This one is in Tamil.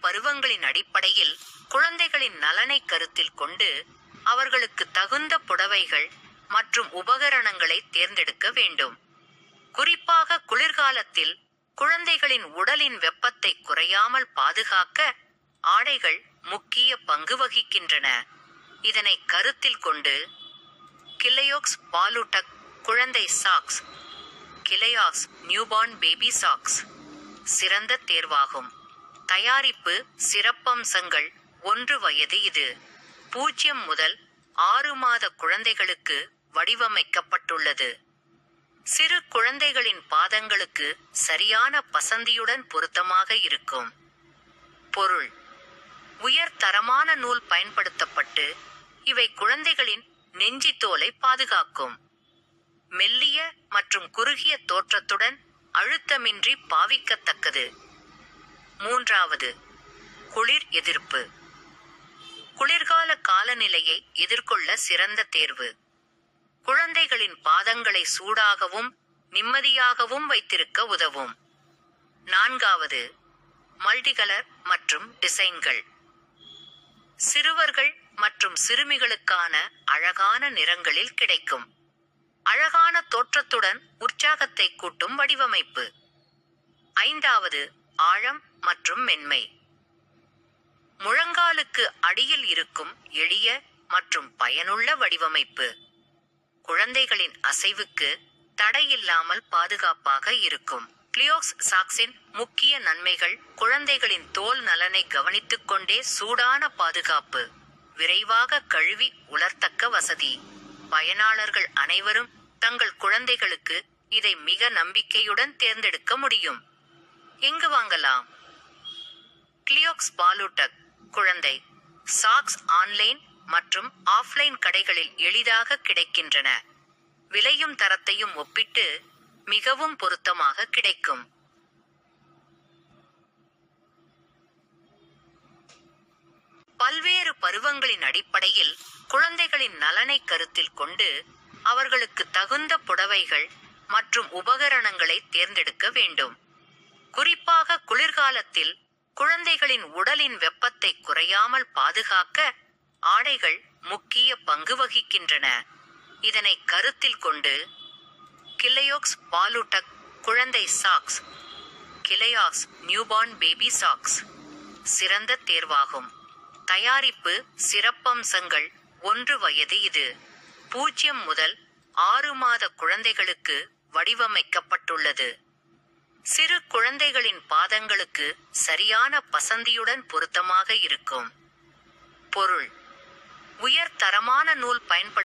பருவங்களின் அடிப்படையில் குழந்தைகளின் நலனை கருத்தில் கொண்டு அவர்களுக்கு தகுந்த புடவைகள் மற்றும் உபகரணங்களை தேர்ந்தெடுக்க வேண்டும். குறிப்பாக குளிர்காலத்தில் குழந்தைகளின் உடலின் வெப்பத்தை குறையாமல் பாதுகாக்க ஆடைகள் முக்கிய பங்கு வகிக்கின்றன. இதனை கருத்தில் கொண்டு கிளையோக்ஸ் பாலூட்டக் குழந்தை சாக்ஸ், கிளையாக்ஸ் நியூபார்ன் பேபி சாக்ஸ் சிறந்த தேர்வாகும். தயாரிப்பு சிறப்பம்சங்கள் 1 வயது இது 0 முதல் 6 மாத குழந்தைகளுக்கு வடிவமைக்கப்பட்டுள்ளது. சிறு குழந்தைகளின் பாதங்களுக்கு சரியான பசந்தியுடன் பொருத்தமாக இருக்கும். பொருள்: உயர் தரமான நூல் பயன்படுத்தப்பட்டு இவை குழந்தைகளின் நெஞ்சி தோலை பாதுகாக்கும். மெல்லிய மற்றும் குறுகிய தோற்றத்துடன் அழுத்தமின்றி பாவிக்கத்தக்கது. 3. குளிர் எதிர்ப்பு. குளிர்கால காலநிலையை எதிர்கொள்ள சிறந்த தேர்வு. குழந்தைகளின் பாதங்களை சூடாகவும் நிம்மதியாகவும் வைத்திருக்க உதவும். 4. மல்டிகலர் மற்றும் டிசைன்கள். சிறுவர்கள் மற்றும் சிறுமிகளுக்கான அழகான நிறங்களில் கிடைக்கும். அழகான தோற்றத்துடன் உற்சாகத்தை கூட்டும் வடிவமைப்பு. 5. ஆழம் மற்றும் மென்மை. முழங்காலுக்கு அடியில் இருக்கும் எளிய மற்றும் பயனுள்ள வடிவமைப்பு. குழந்தைகளின் அசைவுக்கு தடையில்லாமல் பாதுகாப்பாக இருக்கும். கிளையோக்ஸ் சாக்ஸின் முக்கிய நன்மைகள்: குழந்தைகளின் தோல் நலனை கவனித்துக் கொண்டே சூடான பாதுகாப்பு, விரைவாக கழுவி உலர்த்தக்க வசதி. பயனாளர்கள் அனைவரும் தங்கள் குழந்தைகளுக்கு இதை மிக நம்பிக்கையுடன் தேர்ந்தெடுக்க முடியும். எங்கு வாங்கலாம்? கிளையோக்ஸ் பாலூட்டக் குழந்தை சாக்ஸ் ஆன்லைன் மற்றும் ஆஃப்லைன் கடைகளில் எளிதாக கிடைக்கின்றன. விலையும் தரத்தையும் ஒப்பிட்டு மிகவும் பொருத்தமாக கிடைக்கும். பல்வேறு பருவங்களின் அடிப்படையில் குழந்தைகளின் நலனை கருத்தில் கொண்டு அவர்களுக்கு தகுந்த புடவைகள் மற்றும் உபகரணங்களை தேர்ந்தெடுக்க வேண்டும். குறிப்பாக குளிர்காலத்தில் குழந்தைகளின் உடலின் வெப்பத்தை குறையாமல் பாதுகாக்க ஆடைகள் முக்கிய பங்கு வகிக்கின்றன. இதனை கருத்தில் கொண்டு கிளையோக்ஸ் பாலூட்டக் குழந்தை சாக்ஸ், கிளையாக்ஸ் நியூபார்ன் பேபி சாக்ஸ் சிறந்த தேர்வாகும். தயாரிப்பு சிறப்பம்சங்கள் 1 வயது இது 0 முதல் 6 மாத குழந்தைகளுக்கு வடிவமைக்கப்பட்டுள்ளது. சிறு குழந்தைகளின் பாதங்களுக்கு சரியான பசந்தியுடன் பொருத்தமாக இருக்கும். பொருள்: உயர் தரமான நூல் பயன்படுத்த